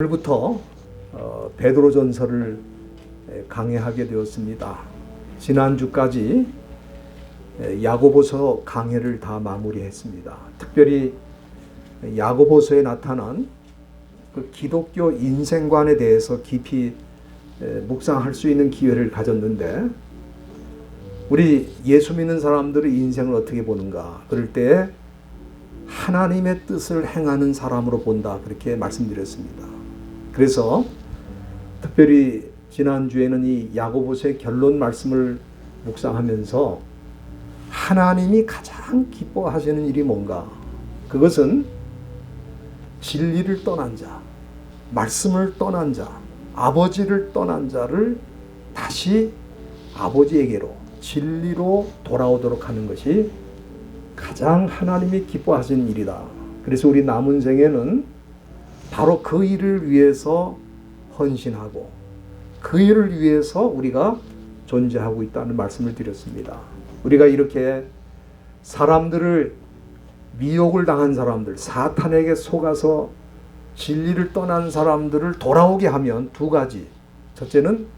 오늘부터 베드로전서를 강해하게 되었습니다. 지난주까지 야고보서 강해를 다 마무리했습니다. 특별히 야고보서에 나타난 그 기독교 인생관에 대해서 깊이 묵상할 수 있는 기회를 가졌는데, 우리 예수 믿는 사람들의 인생을 어떻게 보는가? 그럴 때 하나님의 뜻을 행하는 사람으로 본다, 그렇게 말씀드렸습니다. 그래서 특별히 지난주에는 이 야고보서의 결론 말씀을 묵상하면서 하나님이 가장 기뻐하시는 일이 뭔가? 그것은 진리를 떠난 자, 말씀을 떠난 자, 아버지를 떠난 자를 다시 아버지에게로, 진리로 돌아오도록 하는 것이 가장 하나님이 기뻐하시는 일이다. 그래서 우리 남은 생에는 바로 그 일을 위해서 헌신하고 그 일을 위해서 우리가 존재하고 있다는 말씀을 드렸습니다. 우리가 이렇게 사람들을, 미혹을 당한 사람들, 사탄에게 속아서 진리를 떠난 사람들을 돌아오게 하면 두 가지. 첫째는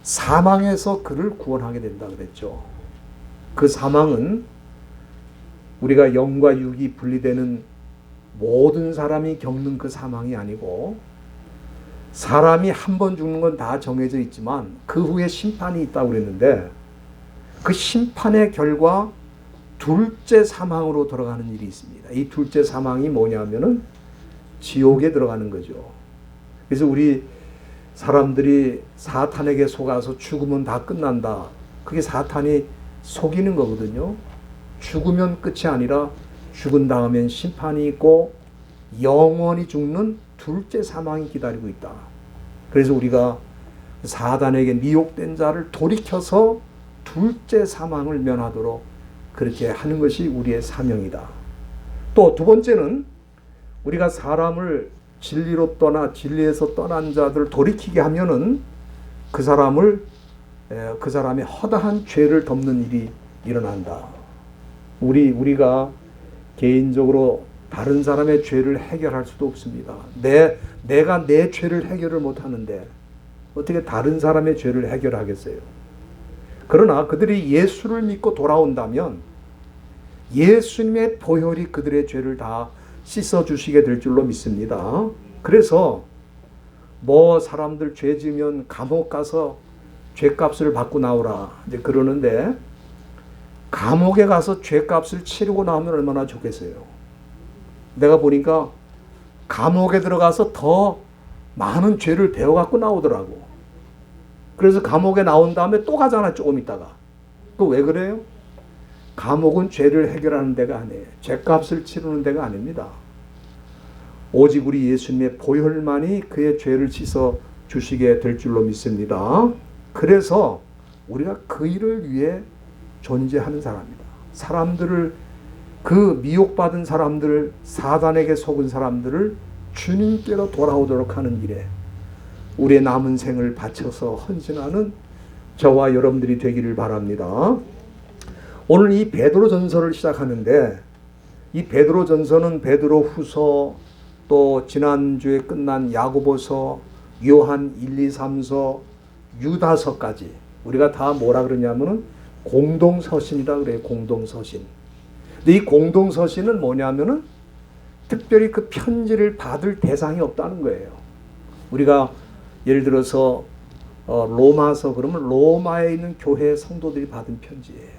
사망에서 그를 구원하게 된다 그랬죠. 그 사망은 우리가 영과 육이 분리되는 모든 사람이 겪는 그 사망이 아니고, 사람이 한 번 죽는 건 다 정해져 있지만 그 후에 심판이 있다고 그랬는데, 그 심판의 결과 둘째 사망으로 들어가는 일이 있습니다. 이 둘째 사망이 뭐냐면은 지옥에 들어가는 거죠. 그래서 우리 사람들이 사탄에게 속아서 죽으면 다 끝난다, 그게 사탄이 속이는 거거든요. 죽으면 끝이 아니라 죽은 다음엔 심판이 있고 영원히 죽는 둘째 사망이 기다리고 있다. 그래서 우리가 사단에게 미혹된 자를 돌이켜서 둘째 사망을 면하도록 그렇게 하는 것이 우리의 사명이다. 또 두 번째는 우리가 사람을 진리로 떠나, 진리에서 떠난 자들을 돌이키게 하면은 그 사람의 허다한 죄를 덮는 일이 일어난다. 우리가 개인적으로 다른 사람의 죄를 해결할 수도 없습니다. 내가 내 죄를 해결을 못하는데 어떻게 다른 사람의 죄를 해결하겠어요? 그러나 그들이 예수를 믿고 돌아온다면 예수님의 보혈이 그들의 죄를 다 씻어주시게 될 줄로 믿습니다. 그래서 사람들 죄 지으면 감옥 가서 죄값을 받고 나오라 이제 그러는데, 감옥에 가서 죄값을 치르고 나오면 얼마나 좋겠어요. 내가 보니까 감옥에 들어가서 더 많은 죄를 배워갖고 나오더라고. 그래서 감옥에 나온 다음에 또 가잖아, 조금 있다가. 그 왜 그래요? 감옥은 죄를 해결하는 데가 아니에요. 죄값을 치르는 데가 아닙니다. 오직 우리 예수님의 보혈만이 그의 죄를 씻어 주시게 될 줄로 믿습니다. 그래서 우리가 그 일을 위해 존재하는 사람이다. 사람들을, 그 미혹받은 사람들을, 사단에게 속은 사람들을 주님께로 돌아오도록 하는 일에 우리의 남은 생을 바쳐서 헌신하는 저와 여러분들이 되기를 바랍니다. 오늘 이 베드로전서를 시작하는데, 이 베드로전서는 베드로후서, 또 지난주에 끝난 야고보서, 요한 1, 2, 3서, 유다서까지 우리가 다 뭐라 그러냐면은 공동서신이라 그래요. 공동서신. 근데 이 공동서신은 뭐냐면은 특별히 그 편지를 받을 대상이 없다는 거예요. 우리가 예를 들어서 로마서 그러면 로마에 있는 교회 성도들이 받은 편지예요.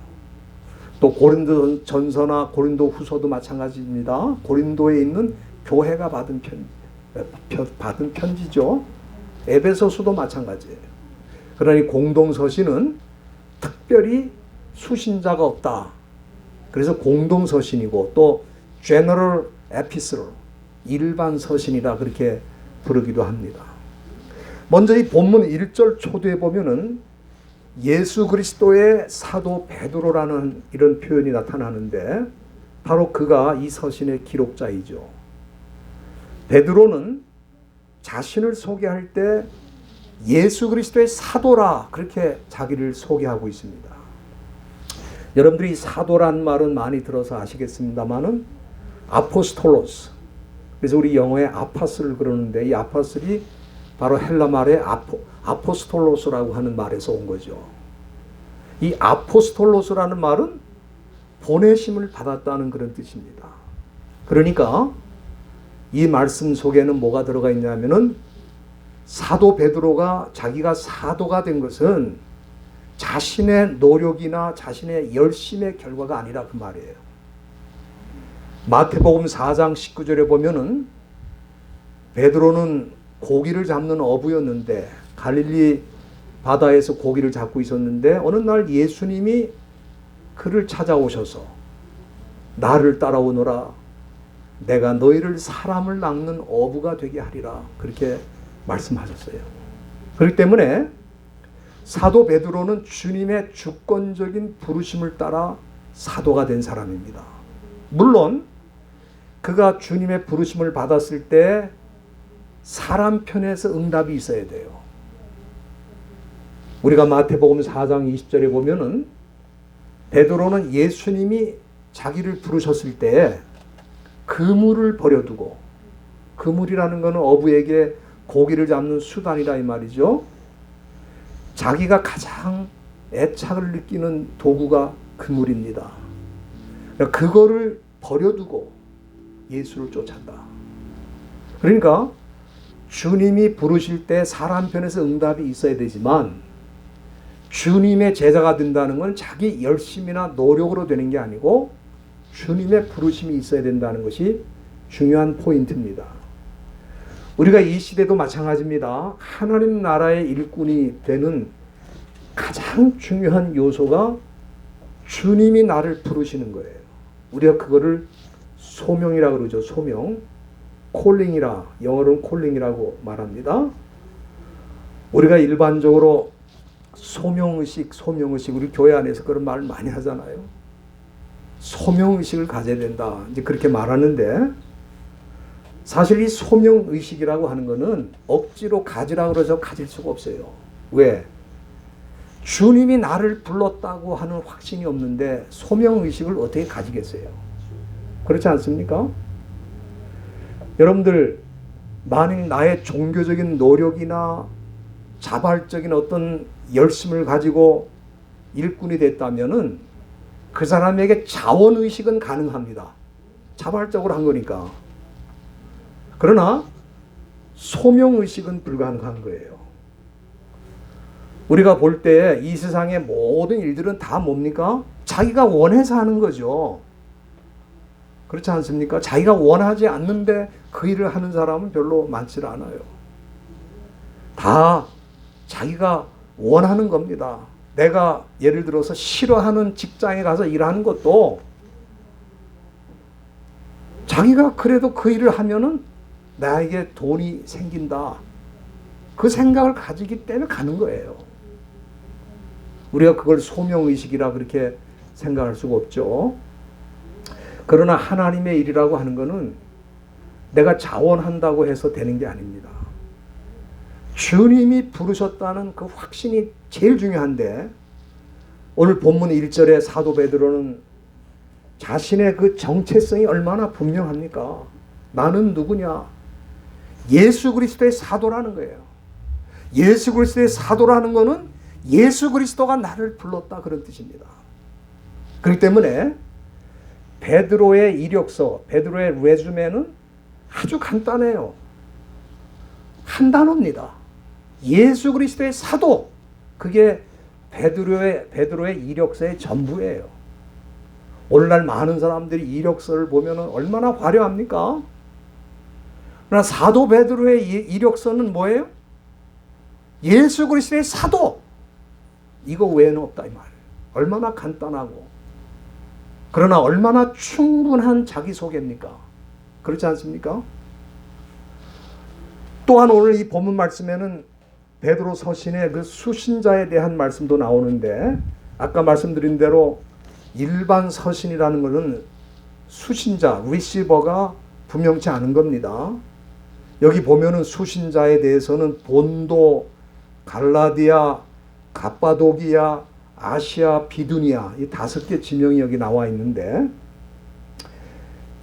또 고린도 전서나 고린도 후서도 마찬가지입니다. 고린도에 있는 교회가 받은 편지죠. 에베소서도 마찬가지예요. 그러니 공동서신은 특별히 수신자가 없다. 그래서 공동서신이고, 또 general epistle, 일반 서신이라 그렇게 부르기도 합니다. 먼저 이 본문 1절 초두에 보면은 예수 그리스도의 사도 베드로라는 이런 표현이 나타나는데, 바로 그가 이 서신의 기록자이죠. 베드로는 자신을 소개할 때 예수 그리스도의 사도라 그렇게 자기를 소개하고 있습니다. 여러분들이 사도란 말은 많이 들어서 아시겠습니다만은 아포스톨로스, 그래서 우리 영어에 아파스를 그러는데 이 아파스이 바로 헬라 말의 아포스톨로스라고 하는 말에서 온 거죠. 이 아포스톨로스라는 말은 보내심을 받았다는 그런 뜻입니다. 그러니까 이 말씀 속에는 뭐가 들어가 있냐면은 사도 베드로가 자기가 사도가 된 것은 자신의 노력이나 자신의 열심의 결과가 아니라 그 말이에요. 마태복음 4장 19절에 보면은 베드로는 고기를 잡는 어부였는데 갈릴리 바다에서 고기를 잡고 있었는데 어느 날 예수님이 그를 찾아오셔서 나를 따라오너라 내가 너희를 사람을 낚는 어부가 되게 하리라 그렇게 말씀하셨어요. 그렇기 때문에 사도 베드로는 주님의 주권적인 부르심을 따라 사도가 된 사람입니다. 물론 그가 주님의 부르심을 받았을 때 사람 편에서 응답이 있어야 돼요. 우리가 마태복음 4장 20절에 보면은 베드로는 예수님이 자기를 부르셨을 때 그물을 버려두고, 그물이라는 것은 어부에게 고기를 잡는 수단이라 이 말이죠. 자기가 가장 애착을 느끼는 도구가 그물입니다. 그거를 버려두고 예수를 쫓았다. 그러니까 주님이 부르실 때 사람 편에서 응답이 있어야 되지만 주님의 제자가 된다는 건 자기 열심이나 노력으로 되는 게 아니고 주님의 부르심이 있어야 된다는 것이 중요한 포인트입니다. 우리가 이 시대도 마찬가지입니다. 하나님 나라의 일꾼이 되는 가장 중요한 요소가 주님이 나를 부르시는 거예요. 우리가 그거를 소명이라고 그러죠. 소명. 콜링이라, 영어로는 콜링이라고 말합니다. 우리가 일반적으로 소명의식, 우리 교회 안에서 그런 말을 많이 하잖아요. 소명의식을 가져야 된다. 이제 그렇게 말하는데 사실 이 소명의식이라고 하는 거는 억지로 가지라고 그래서 가질 수가 없어요. 왜? 주님이 나를 불렀다고 하는 확신이 없는데 소명의식을 어떻게 가지겠어요? 그렇지 않습니까? 여러분들 만일 나의 종교적인 노력이나 자발적인 어떤 열심을 가지고 일꾼이 됐다면은 그 사람에게 자원의식은 가능합니다. 자발적으로 한 거니까. 그러나 소명의식은 불가능한 거예요. 우리가 볼 때 이 세상의 모든 일들은 다 뭡니까? 자기가 원해서 하는 거죠. 그렇지 않습니까? 자기가 원하지 않는데 그 일을 하는 사람은 별로 많지 않아요. 다 자기가 원하는 겁니다. 내가 예를 들어서 싫어하는 직장에 가서 일하는 것도 자기가 그래도 그 일을 하면은 나에게 돈이 생긴다. 그 생각을 가지기 때문에 가는 거예요. 우리가 그걸 소명의식이라 그렇게 생각할 수가 없죠. 그러나 하나님의 일이라고 하는 것은 내가 자원한다고 해서 되는 게 아닙니다. 주님이 부르셨다는 그 확신이 제일 중요한데 오늘 본문 1절에 사도 베드로는 자신의 그 정체성이 얼마나 분명합니까? 나는 누구냐? 예수 그리스도의 사도라는 거예요. 예수 그리스도의 사도라는 것은 예수 그리스도가 나를 불렀다 그런 뜻입니다. 그렇기 때문에 베드로의 이력서, 베드로의 레주메는 아주 간단해요. 한 단어입니다. 예수 그리스도의 사도. 그게 베드로의 이력서의 전부예요. 오늘날 많은 사람들이 이력서를 보면 얼마나 화려합니까? 그러나 사도 베드로의 이력서는 뭐예요? 예수 그리스도의 사도. 이거 외에는 없다 이 말이에요. 얼마나 간단하고 그러나 얼마나 충분한 자기소개입니까? 그렇지 않습니까? 또한 오늘 이 본문 말씀에는 베드로 서신의 그 수신자에 대한 말씀도 나오는데 아까 말씀드린 대로 일반 서신이라는 것은 수신자, 리시버가 분명치 않은 겁니다. 여기 보면은 수신자에 대해서는 본도, 갈라디아, 갑바도기아, 아시아, 비두니아 이 5개 지명이 여기 나와 있는데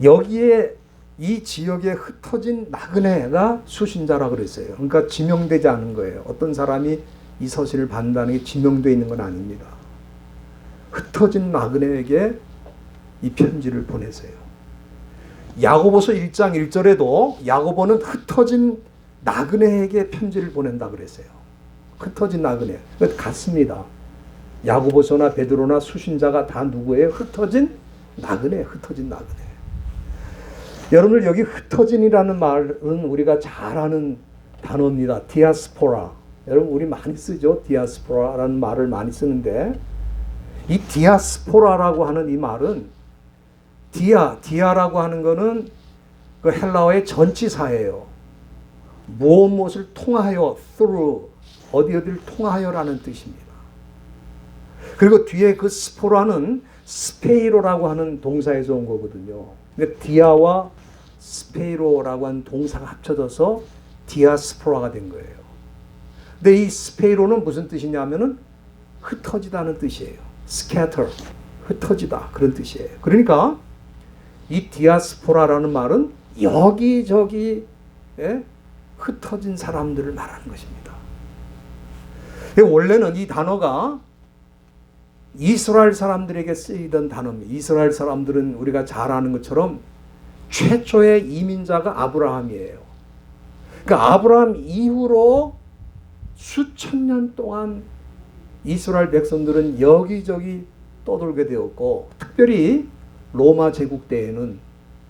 여기에 이 지역에 흩어진 나그네가 수신자라 그랬어요. 그러니까 지명되지 않은 거예요. 어떤 사람이 이 서신을 받는다는 게 지명되어 있는 건 아닙니다. 흩어진 나그네에게 이 편지를 보내세요. 야고보서 1장 1절에도 야고보는 흩어진 나그네에게 편지를 보낸다 그랬어요. 흩어진 나그네. 같습니다. 야고보서나 베드로나 수신자가 다 누구예요? 흩어진 나그네, 흩어진 나그네. 여러분들 여기 흩어진이라는 말은 우리가 잘 아는 단어입니다. 디아스포라. 여러분 우리 많이 쓰죠. 디아스포라라는 말을 많이 쓰는데 이 디아스포라라고 하는 이 말은 디아라고 하는 거는 그 헬라어의 전치사예요. 무엇을 통하여 through 어디를 통하여라는 뜻입니다. 그리고 뒤에 그 스포라는 스페이로라고 하는 동사에서 온 거거든요. 그러니까 디아와 스페이로라고 하는 동사가 합쳐져서 디아스포라가 된 거예요. 근데 이 스페이로는 무슨 뜻이냐면은 흩어지다는 뜻이에요. scatter, 흩어지다 그런 뜻이에요. 그러니까 이 디아스포라라는 말은 여기저기 흩어진 사람들을 말하는 것입니다. 원래는 이 단어가 이스라엘 사람들에게 쓰이던 단어입니다. 이스라엘 사람들은 우리가 잘 아는 것처럼 최초의 이민자가 아브라함이에요. 그러니까 아브라함 이후로 수천 년 동안 이스라엘 백성들은 여기저기 떠돌게 되었고 특별히 로마 제국 때에는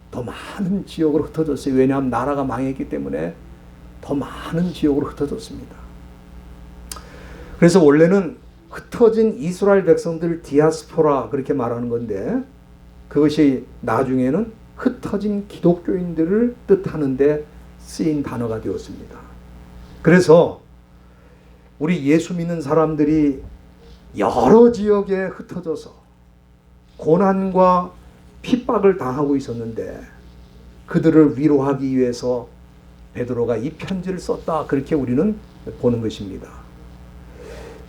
더 많은 지역으로 흩어졌어요. 왜냐하면 나라가 망했기 때문에 더 많은 지역으로 흩어졌습니다. 그래서 원래는 흩어진 이스라엘 백성들 디아스포라 그렇게 말하는 건데 그것이 나중에는 흩어진 기독교인들을 뜻하는데 쓰인 단어가 되었습니다. 그래서 우리 예수 믿는 사람들이 여러 지역에 흩어져서 고난과 핍박을 당하고 있었는데 그들을 위로하기 위해서 베드로가 이 편지를 썼다 그렇게 우리는 보는 것입니다.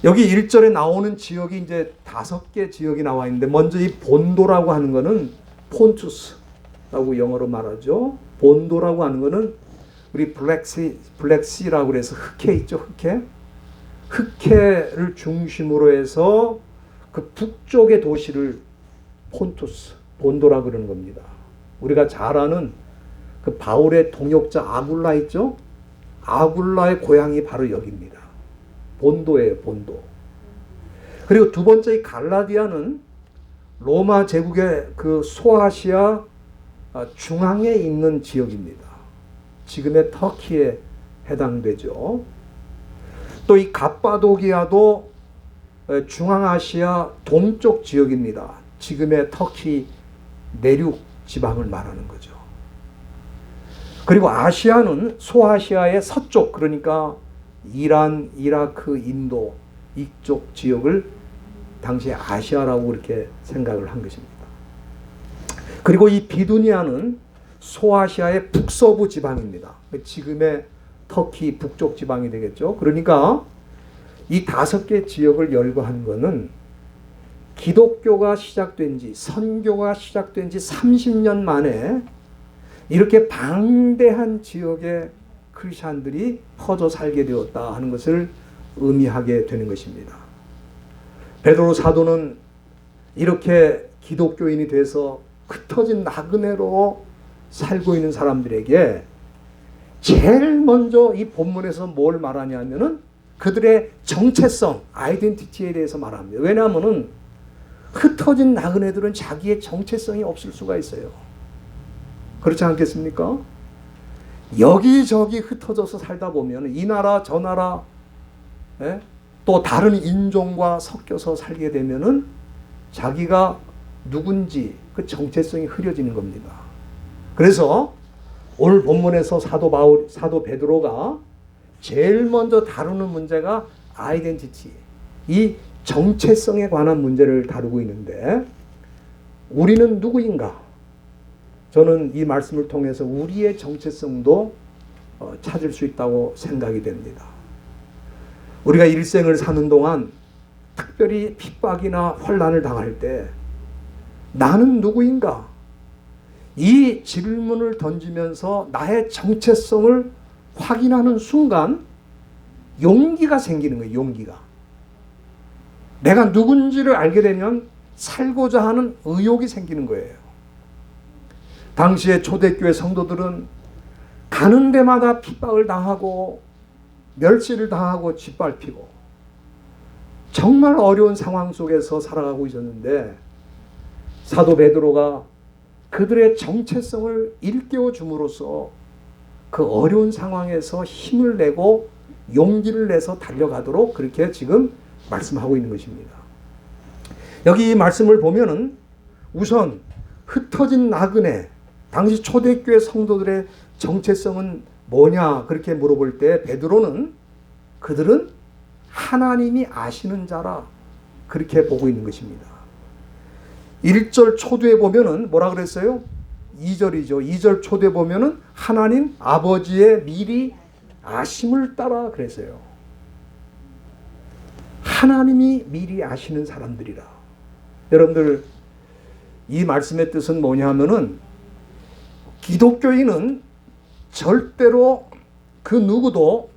여기 1절에 나오는 지역이 이제 5개 지역이 나와 있는데 먼저 이 본도라고 하는 거는 폰투스라고 영어로 말하죠. 본도라고 하는 거는 우리 블랙시라고 그래서 흑해 있죠. 흑해를 중심으로 해서 그 북쪽의 도시를 폰투스, 본도라고 그러는 겁니다. 우리가 잘 아는 그 바울의 동역자 아굴라 있죠? 아굴라의 고향이 바로 여기입니다. 본도예요, 본도. 그리고 두 번째 이 갈라디아는 로마 제국의 그 소아시아 중앙에 있는 지역입니다. 지금의 터키에 해당되죠. 또 이 갑바도기아도 중앙아시아 동쪽 지역입니다. 지금의 터키 내륙 지방을 말하는 거죠. 그리고 아시아는 소아시아의 서쪽, 그러니까 이란, 이라크, 인도 이쪽 지역을 당시에 아시아라고 이렇게 생각을 한 것입니다. 그리고 이 비두니아는 소아시아의 북서부 지방입니다. 지금의 터키 북쪽 지방이 되겠죠. 그러니까 이 5개 지역을 열거한 것은 기독교가 시작된 지, 선교가 시작된 지 30년 만에 이렇게 방대한 지역에 크리스찬들이 퍼져 살게 되었다 하는 것을 의미하게 되는 것입니다. 베드로 사도는 이렇게 기독교인이 돼서 흩어진 나그네로 살고 있는 사람들에게 제일 먼저 이 본문에서 뭘 말하냐면은 그들의 정체성, 아이덴티티에 대해서 말합니다. 왜냐하면은 흩어진 나그네들은 자기의 정체성이 없을 수가 있어요. 그렇지 않겠습니까? 여기저기 흩어져서 살다 보면 이 나라 저 나라 또 다른 인종과 섞여서 살게 되면은 자기가 누군지 그 정체성이 흐려지는 겁니다. 그래서 오늘 본문에서 사도 베드로가 제일 먼저 다루는 문제가 아이덴티티, 이 정체성에 관한 문제를 다루고 있는데 우리는 누구인가? 저는 이 말씀을 통해서 우리의 정체성도 찾을 수 있다고 생각이 됩니다. 우리가 일생을 사는 동안 특별히 핍박이나 환난을 당할 때 나는 누구인가? 이 질문을 던지면서 나의 정체성을 확인하는 순간 용기가 생기는 거예요. 용기가. 내가 누군지를 알게 되면 살고자 하는 의욕이 생기는 거예요. 당시에 초대교회 성도들은 가는 데마다 핍박을 당하고 멸시를 당하고 짓밟히고 정말 어려운 상황 속에서 살아가고 있었는데 사도 베드로가 그들의 정체성을 일깨워 줌으로써 그 어려운 상황에서 힘을 내고 용기를 내서 달려가도록 그렇게 지금 말씀하고 있는 것입니다. 여기 이 말씀을 보면은 우선 흩어진 나그네, 당시 초대교회 성도들의 정체성은 뭐냐 그렇게 물어볼 때 베드로는 그들은 하나님이 아시는 자라 그렇게 보고 있는 것입니다. 1절 초두에 보면은 뭐라 그랬어요? 2절이죠. 2절 초두에 보면은 하나님 아버지의 미리 아심을 따라 그랬어요. 하나님이 미리 아시는 사람들이라. 여러분들 이 말씀의 뜻은 뭐냐 하면은 기독교인은 절대로 그 누구도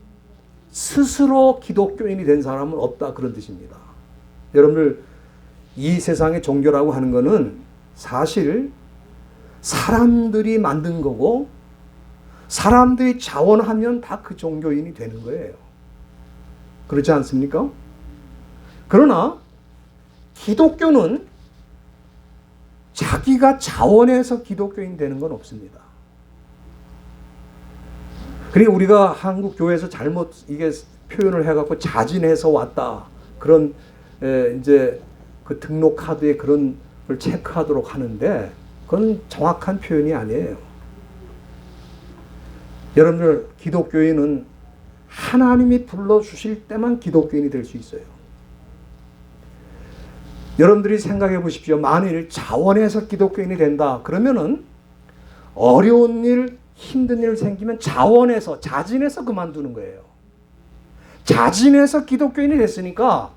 스스로 기독교인이 된 사람은 없다 그런 뜻입니다. 여러분들 이 세상의 종교라고 하는 것은 사실 사람들이 만든 거고 사람들이 자원하면 다 그 종교인이 되는 거예요. 그렇지 않습니까? 그러나 기독교는 자기가 자원해서 기독교인 되는 건 없습니다. 그리고 우리가 한국 교회에서 잘못 이게 표현을 해갖고 자진해서 왔다 그런 이제 그 등록 카드에 그런 걸 체크하도록 하는데 그건 정확한 표현이 아니에요. 여러분들 기독교인은 하나님이 불러주실 때만 기독교인이 될 수 있어요. 여러분들이 생각해 보십시오. 만일 자원해서 기독교인이 된다 그러면은 어려운 일 힘든 일 생기면 자원해서 자진해서 그만두는 거예요. 자진해서 기독교인이 됐으니까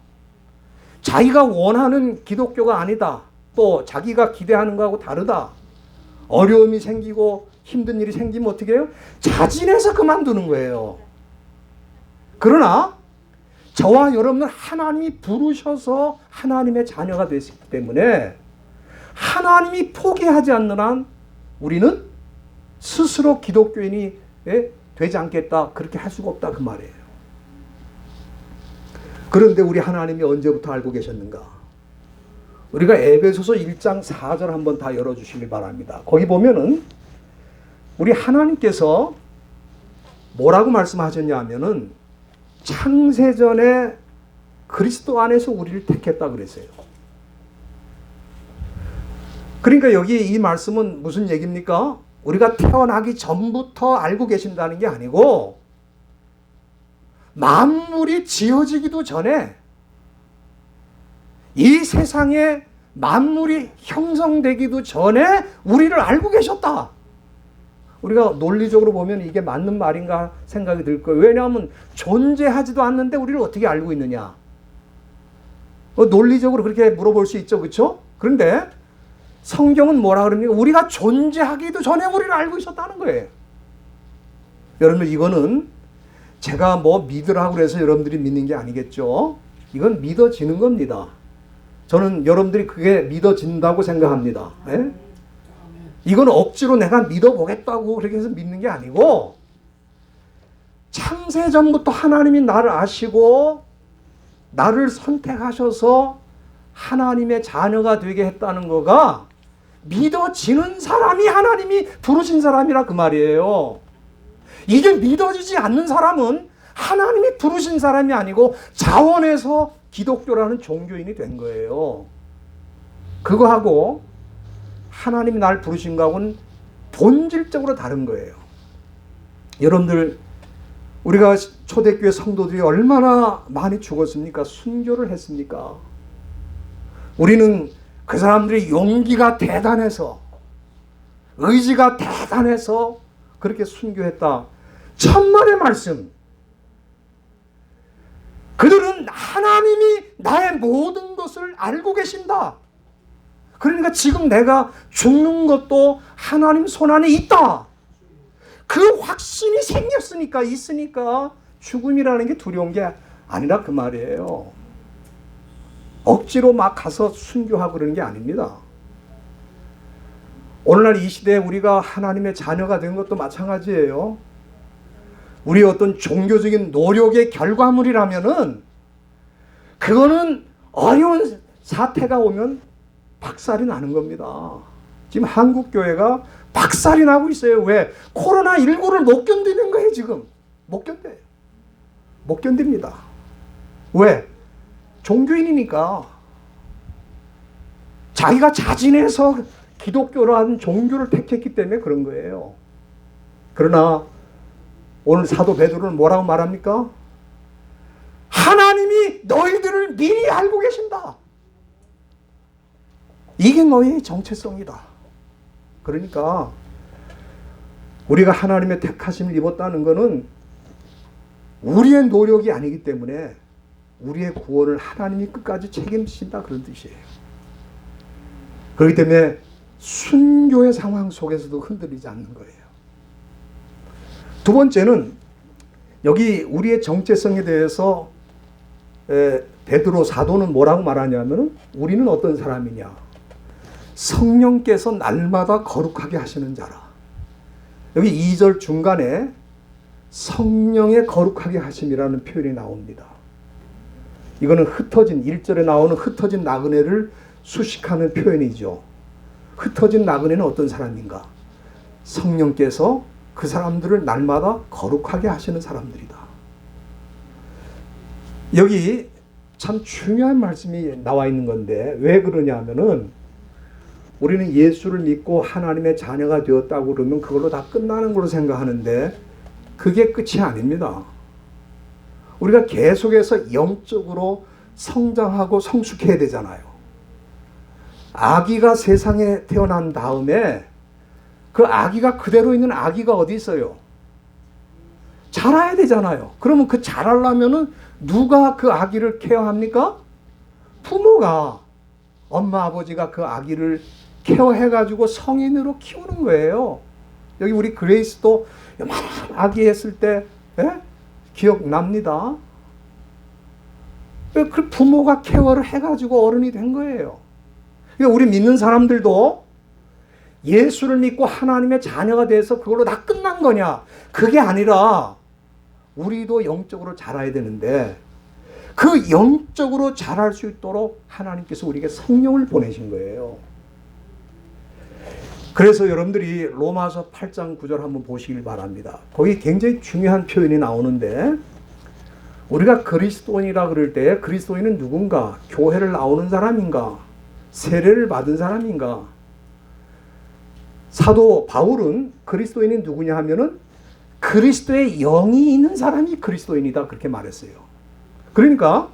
자기가 원하는 기독교가 아니다. 또 자기가 기대하는 거하고 다르다. 어려움이 생기고 힘든 일이 생기면 어떻게 해요? 자진해서 그만두는 거예요. 그러나 저와 여러분은 하나님이 부르셔서 하나님의 자녀가 됐기 때문에 하나님이 포기하지 않는 한 우리는 스스로 기독교인이 되지 않겠다. 그렇게 할 수가 없다. 그 말이에요. 그런데 우리 하나님이 언제부터 알고 계셨는가? 우리가 에베소서 1장 4절 한번 다 열어주시길 바랍니다. 거기 보면은 우리 하나님께서 뭐라고 말씀하셨냐 하면은 창세전에 그리스도 안에서 우리를 택했다 그랬어요. 그러니까 여기 이 말씀은 무슨 얘기입니까? 우리가 태어나기 전부터 알고 계신다는 게 아니고 만물이 지어지기도 전에 이 세상에 만물이 형성되기도 전에 우리를 알고 계셨다. 우리가 논리적으로 보면 이게 맞는 말인가 생각이 들 거예요. 왜냐하면 존재하지도 않는데 우리를 어떻게 알고 있느냐. 논리적으로 그렇게 물어볼 수 있죠. 그렇죠? 그런데 성경은 뭐라 그럽니까? 우리가 존재하기도 전에 우리를 알고 있었다는 거예요. 여러분 이거는 제가 뭐 믿으라고 해서 여러분들이 믿는 게 아니겠죠. 이건 믿어지는 겁니다. 저는 여러분들이 그게 믿어진다고 생각합니다. 예? 이건 억지로 내가 믿어보겠다고 그렇게 해서 믿는 게 아니고 창세전부터 하나님이 나를 아시고 나를 선택하셔서 하나님의 자녀가 되게 했다는 거가 믿어지는 사람이 하나님이 부르신 사람이라 그 말이에요. 이게 믿어지지 않는 사람은 하나님이 부르신 사람이 아니고 자원해서 기독교라는 종교인이 된 거예요. 그거하고 하나님이 날 부르신 거하고는 본질적으로 다른 거예요. 여러분들 우리가 초대교회 성도들이 얼마나 많이 죽었습니까? 순교를 했습니까? 우리는 그 사람들이 용기가 대단해서 의지가 대단해서 그렇게 순교했다. 천만의 말씀. 그들은 하나님이 나의 모든 것을 알고 계신다. 그러니까 지금 내가 죽는 것도 하나님 손안에 있다. 그 확신이 생겼으니까, 있으니까 죽음이라는 게 두려운 게 아니라 그 말이에요. 억지로 막 가서 순교하고 그러는 게 아닙니다. 오늘날 이 시대에 우리가 하나님의 자녀가 된 것도 마찬가지예요. 우리의 어떤 종교적인 노력의 결과물이라면은 그거는 어려운 사태가 오면 박살이 나는 겁니다. 지금 한국 교회가 박살이 나고 있어요. 왜? 코로나19를 못 견디는 거예요, 지금. 못 견뎌요. 못 견딥니다. 왜? 종교인이니까. 자기가 자진해서 기독교라는 종교를 택했기 때문에 그런 거예요. 그러나 오늘 사도 베드로는 뭐라고 말합니까? 하나님이 너희들을 미리 알고 계신다. 이게 너희의 정체성이다. 그러니까 우리가 하나님의 택하심을 입었다는 것은 우리의 노력이 아니기 때문에 우리의 구원을 하나님이 끝까지 책임지신다, 그런 뜻이에요. 그렇기 때문에 순교의 상황 속에서도 흔들리지 않는 거예요. 두 번째는 여기 우리의 정체성에 대해서 베드로 사도는 뭐라고 말하냐면 우리는 어떤 사람이냐? 성령께서 날마다 거룩하게 하시는 자라. 여기 2절 중간에 성령의 거룩하게 하심이라는 표현이 나옵니다. 이거는 흩어진, 1절에 나오는 흩어진 나그네를 수식하는 표현이죠. 흩어진 나그네는 어떤 사람인가? 성령께서 그 사람들을 날마다 거룩하게 하시는 사람들이다. 여기 참 중요한 말씀이 나와 있는 건데 왜 그러냐 하면은 우리는 예수를 믿고 하나님의 자녀가 되었다고 그러면 그걸로 다 끝나는 걸로 생각하는데 그게 끝이 아닙니다. 우리가 계속해서 영적으로 성장하고 성숙해야 되잖아요. 아기가 세상에 태어난 다음에 그 아기가 그대로 있는 아기가 어디 있어요? 자라야 되잖아요. 그러면 그 자라려면은 누가 그 아기를 케어합니까? 부모가, 엄마 아버지가 그 아기를 케어해가지고 성인으로 키우는 거예요. 여기 우리 그레이스도 아기 했을 때 기억납니다. 그 부모가 케어를 해가지고 어른이 된 거예요. 그러니까 우리 믿는 사람들도 예수를 믿고 하나님의 자녀가 돼서 그걸로 다 끝난 거냐? 그게 아니라 우리도 영적으로 자라야 되는데 그 영적으로 자랄 수 있도록 하나님께서 우리에게 성령을 보내신 거예요. 그래서 여러분들이 로마서 8장 9절 한번 보시길 바랍니다. 거기 굉장히 중요한 표현이 나오는데 우리가 그리스도인이라 그럴 때 그리스도인은 누군가? 교회를 나오는 사람인가? 세례를 받은 사람인가? 사도 바울은 그리스도인이 누구냐 하면은 그리스도의 영이 있는 사람이 그리스도인이다 그렇게 말했어요. 그러니까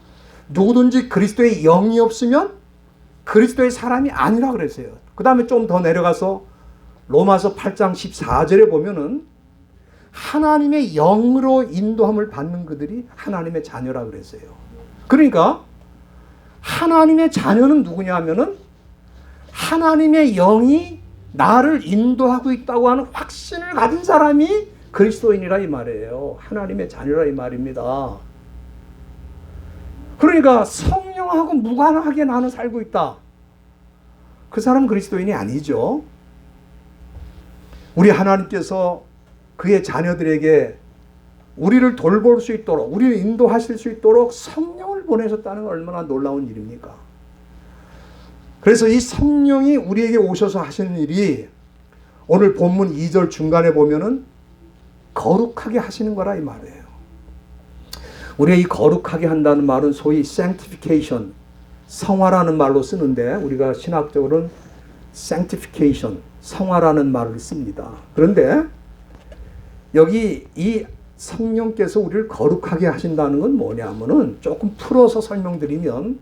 누구든지 그리스도의 영이 없으면 그리스도의 사람이 아니라 그랬어요. 그 다음에 좀 더 내려가서 로마서 8장 14절에 보면은 하나님의 영으로 인도함을 받는 그들이 하나님의 자녀라 그랬어요. 그러니까 하나님의 자녀는 누구냐 하면은 하나님의 영이 나를 인도하고 있다고 하는 확신을 가진 사람이 그리스도인이라 이 말이에요. 하나님의 자녀라 이 말입니다. 그러니까 성령하고 무관하게 나는 살고 있다. 그 사람 그리스도인이 아니죠. 우리 하나님께서 그의 자녀들에게 우리를 돌볼 수 있도록, 우리를 인도하실 수 있도록 성령을 보내셨다는 건 얼마나 놀라운 일입니까? 그래서 이 성령이 우리에게 오셔서 하시는 일이 오늘 본문 2절 중간에 보면은 거룩하게 하시는 거라 이 말이에요. 우리가 이 거룩하게 한다는 말은 소위 sanctification, 성화라는 말로 쓰는데 우리가 신학적으로는 sanctification, 성화라는 말을 씁니다. 그런데 여기 이 성령께서 우리를 거룩하게 하신다는 건 뭐냐면은 조금 풀어서 설명드리면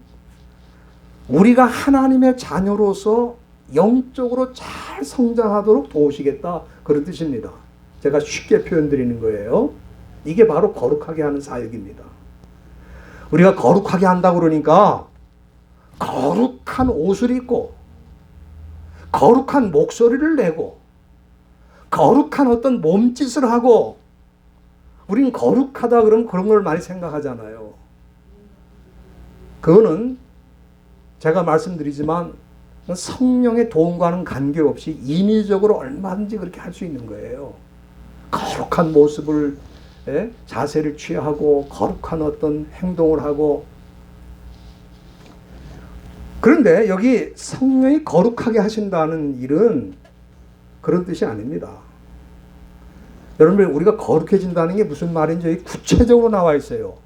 우리가 하나님의 자녀로서 영적으로 잘 성장하도록 도우시겠다 그런 뜻입니다. 제가 쉽게 표현드리는 거예요. 이게 바로 거룩하게 하는 사역입니다. 우리가 거룩하게 한다고 그러니까 거룩한 옷을 입고 거룩한 목소리를 내고 거룩한 어떤 몸짓을 하고 우린 거룩하다 그러면 그런 걸 많이 생각하잖아요. 그거는 제가 말씀드리지만 성령의 도움과는 관계없이 인위적으로 얼마든지 그렇게 할 수 있는 거예요. 거룩한 모습을 자세를 취하고 거룩한 어떤 행동을 하고. 그런데 여기 성령이 거룩하게 하신다는 일은 그런 뜻이 아닙니다. 여러분, 우리가 거룩해진다는 게 무슨 말인지 여기 구체적으로 나와 있어요.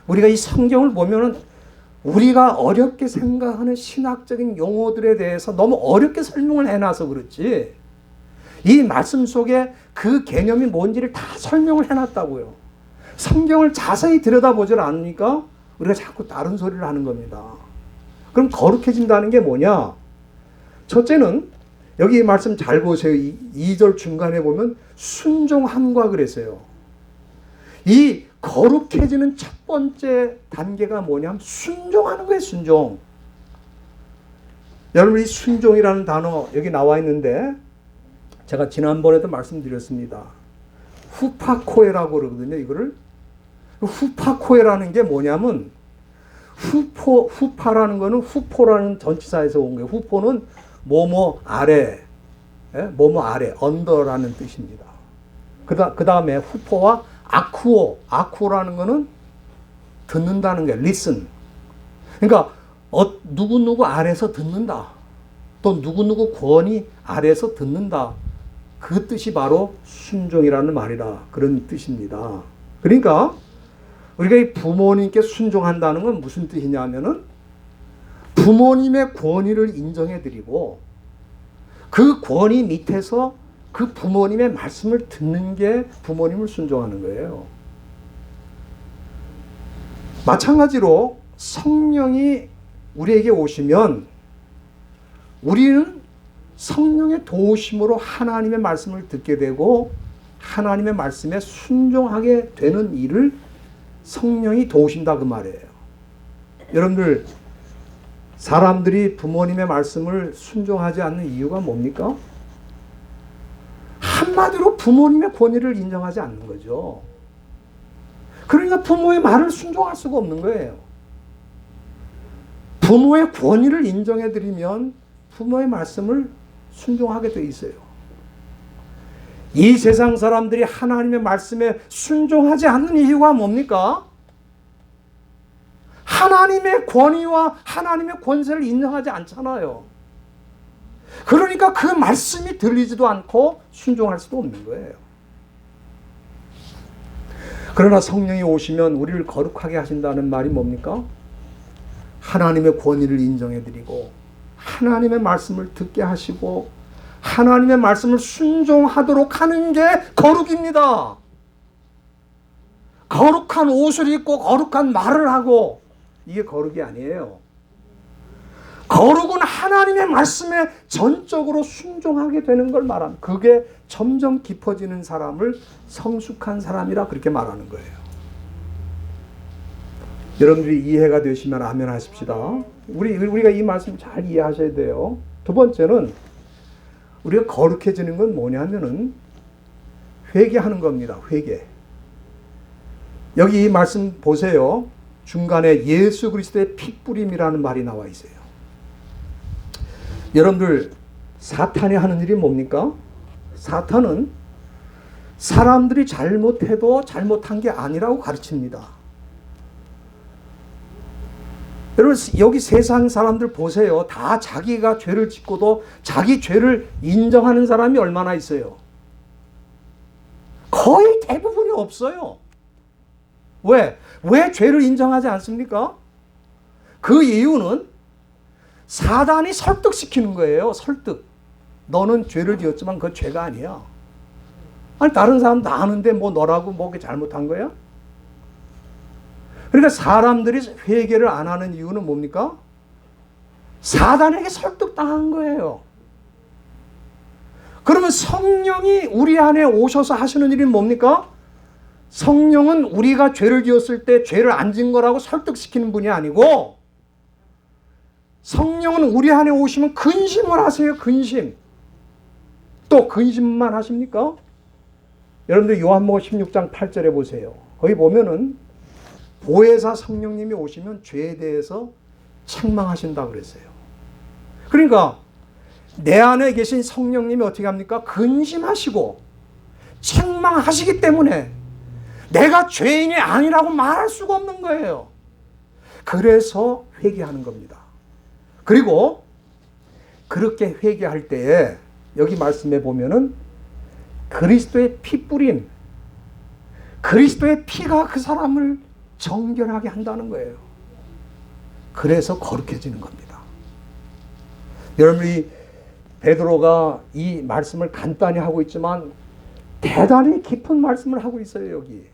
우리가 이 성경을 보면은 우리가 어렵게 생각하는 신학적인 용어들에 대해서 너무 어렵게 설명을 해놔서 그렇지, 이 말씀 속에 그 개념이 뭔지를 다 설명을 해놨다고요. 성경을 자세히 들여다보질 않으니까 우리가 자꾸 다른 소리를 하는 겁니다. 그럼 거룩해진다는 게 뭐냐? 첫째는 여기 말씀 잘 보세요. 2절 중간에 보면 순종함과 그랬어요. 이 거룩해지는 첫 번째 단계가 뭐냐면 순종하는 거예요. 순종. 여러분, 이 순종이라는 단어 여기 나와 있는데 제가 지난번에도 말씀드렸습니다. 후파코에라고 그러거든요. 이거를 후파코에라는 게 뭐냐면 후파라는 거는 후포라는 전치사에서 온 거예요. 후포는 뭐뭐 아래, 뭐뭐 아래, 언더라는 뜻입니다. 그 다음에 후포와 아쿠오라는 거는 듣는다는 게 listen. 그러니까 누구누구 아래서 듣는다. 또 누구누구 권위 아래서 듣는다. 그 뜻이 바로 순종이라는 말이라 그런 뜻입니다. 그러니까 우리가 이 부모님께 순종한다는 건 무슨 뜻이냐면은 부모님의 권위를 인정해드리고 그 권위 밑에서 그 부모님의 말씀을 듣는 게 부모님을 순종하는 거예요. 마찬가지로 성령이 우리에게 오시면 우리는 성령의 도우심으로 하나님의 말씀을 듣게 되고 하나님의 말씀에 순종하게 되는 일을 성령이 도우신다 그 말이에요. 여러분들, 사람들이 부모님의 말씀을 순종하지 않는 이유가 뭡니까? 한마디로 부모님의 권위를 인정하지 않는 거죠. 그러니까 부모의 말을 순종할 수가 없는 거예요. 부모의 권위를 인정해드리면 부모의 말씀을 순종하게 돼 있어요. 이 세상 사람들이 하나님의 말씀에 순종하지 않는 이유가 뭡니까? 하나님의 권위와 하나님의 권세를 인정하지 않잖아요. 그러니까 그 말씀이 들리지도 않고 순종할 수도 없는 거예요. 그러나 성령이 오시면 우리를 거룩하게 하신다는 말이 뭡니까? 하나님의 권위를 인정해드리고 하나님의 말씀을 듣게 하시고 하나님의 말씀을 순종하도록 하는 게 거룩입니다. 거룩한 옷을 입고 거룩한 말을 하고 이게 거룩이 아니에요. 거룩은 하나님의 말씀에 전적으로 순종하게 되는 걸 말합니다. 그게 점점 깊어지는 사람을 성숙한 사람이라 그렇게 말하는 거예요. 여러분들이 이해가 되시면 아멘 하십시다. 우리가 이 말씀 잘 이해하셔야 돼요. 두 번째는 우리가 거룩해지는 건 뭐냐면은 회개하는 겁니다. 회개. 여기 이 말씀 보세요. 중간에 예수 그리스도의 핏뿌림이라는 말이 나와 있어요. 여러분들, 사탄이 하는 일이 뭡니까? 사탄은 사람들이 잘못해도 잘못한 게 아니라고 가르칩니다. 여러분, 여기 세상 사람들 보세요. 다 자기가 죄를 짓고도 자기 죄를 인정하는 사람이 얼마나 있어요? 거의 대부분이 없어요. 왜 죄를 인정하지 않습니까? 그 이유는 사단이 설득시키는 거예요. 설득. 너는 죄를 지었지만 그건 죄가 아니야. 아니, 다른 사람 다 아는데 뭐 너라고 뭐 잘못한 거야? 그러니까 사람들이 회개를 안 하는 이유는 뭡니까? 사단에게 설득당한 거예요. 그러면 성령이 우리 안에 오셔서 하시는 일이 뭡니까? 성령은 우리가 죄를 지었을 때 죄를 안 지은 거라고 설득시키는 분이 아니고 성령은 우리 안에 오시면 근심을 하세요. 근심. 또 근심만 하십니까? 여러분들 요한복음 16장 8절에 보세요. 거기 보면은 보혜사 성령님이 오시면 죄에 대해서 책망하신다고 그랬어요. 그러니까 내 안에 계신 성령님이 어떻게 합니까? 근심하시고 책망하시기 때문에 내가 죄인이 아니라고 말할 수가 없는 거예요. 그래서 회개하는 겁니다. 그리고 그렇게 회개할 때에 여기 말씀에 보면은 그리스도의 피뿌림, 그리스도의 피가 그 사람을 정결하게 한다는 거예요. 그래서 거룩해지는 겁니다. 여러분이 베드로가 이 말씀을 간단히 하고 있지만 대단히 깊은 말씀을 하고 있어요. 여기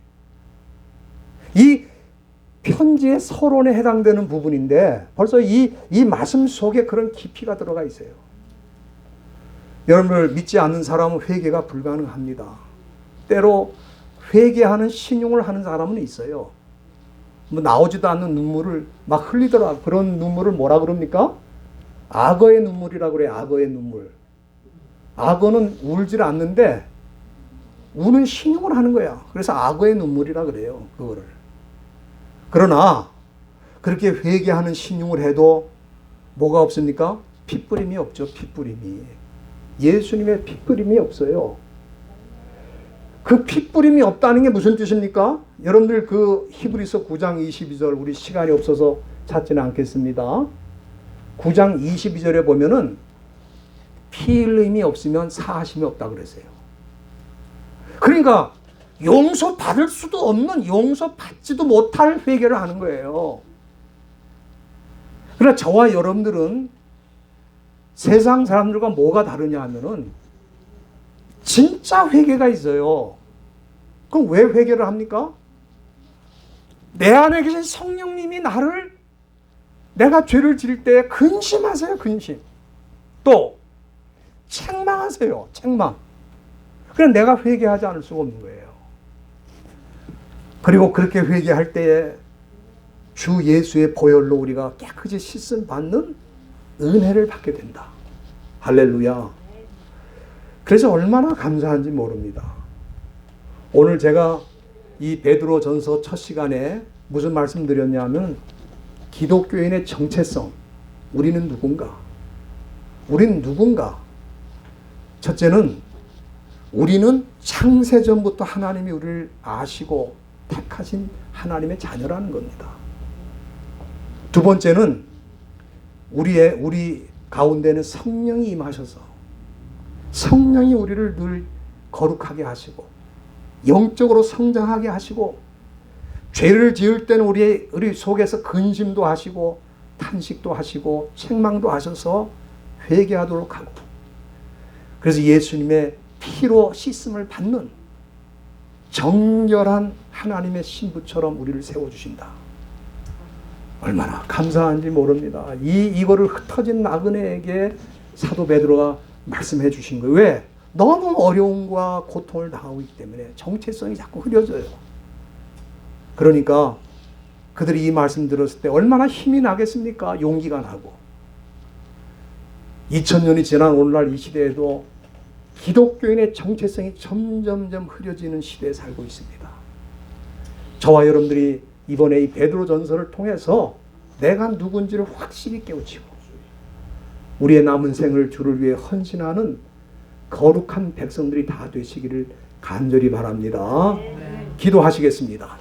이 편지의 서론에 해당되는 부분인데 벌써 이 말씀 속에 그런 깊이가 들어가 있어요. 여러분을 믿지 않는 사람은 회개가 불가능합니다. 때로 회개하는 신용을 하는 사람은 있어요. 뭐 나오지도 않는 눈물을 막 흘리더라. 그런 눈물을 뭐라 그럽니까? 악어의 눈물이라고 그래요. 악어의 눈물. 악어는 울질 않는데 우는 신용을 하는 거야. 그래서 악어의 눈물이라 그래요. 그거를. 그러나 그렇게 회개하는 신용을 해도 뭐가 없습니까? 핏뿌림이 없죠. 핏뿌림이. 예수님의 핏뿌림이 없어요. 그 핏뿌림이 없다는 게 무슨 뜻입니까? 여러분들 그 히브리서 9장 22절 우리 시간이 없어서 찾지는 않겠습니다. 9장 22절에 보면은 피 흘림이 없으면 사하심이 없다 그랬어요. 그러니까 용서받을 수도 없는, 용서받지도 못할 회개를 하는 거예요. 그러나 저와 여러분들은 세상 사람들과 뭐가 다르냐 하면은 진짜 회개가 있어요. 그럼 왜 회개를 합니까? 내 안에 계신 성령님이 나를 내가 죄를 지을 때 근심하세요. 근심. 또 책망하세요. 책망. 그래 내가 회개하지 않을 수가 없는 거예요. 그리고 그렇게 회개할 때에 주 예수의 보혈로 우리가 깨끗이 씻음 받는 은혜를 받게 된다. 할렐루야. 그래서 얼마나 감사한지 모릅니다. 오늘 제가 이 베드로 전서 첫 시간에 무슨 말씀 드렸냐면 기독교인의 정체성. 우리는 누군가? 우리는 누군가? 첫째는 우리는 창세전부터 하나님이 우리를 아시고 택하신 하나님의 자녀라는 겁니다. 두 번째는 우리 가운데는 성령이 임하셔서 성령이 우리를 늘 거룩하게 하시고 영적으로 성장하게 하시고 죄를 지을 때는 우리 속에서 근심도 하시고 탄식도 하시고 책망도 하셔서 회개하도록 하고 그래서 예수님의 피로 씻음을 받는 정결한 하나님의 신부처럼 우리를 세워주신다. 얼마나 감사한지 모릅니다. 이거를 흩어진 나그네에게 사도 베드로가 말씀해 주신 거예요. 왜? 너무 어려움과 고통을 당하고 있기 때문에 정체성이 자꾸 흐려져요. 그러니까 그들이 이 말씀 들었을 때 얼마나 힘이 나겠습니까? 용기가 나고. 2000년이 지난 오늘날 이 시대에도 기독교인의 정체성이 점점점 흐려지는 시대에 살고 있습니다. 저와 여러분들이 이번에 이 베드로 전서를 통해서 내가 누군지를 확실히 깨우치고 우리의 남은 생을 주를 위해 헌신하는 거룩한 백성들이 다 되시기를 간절히 바랍니다. 기도하시겠습니다.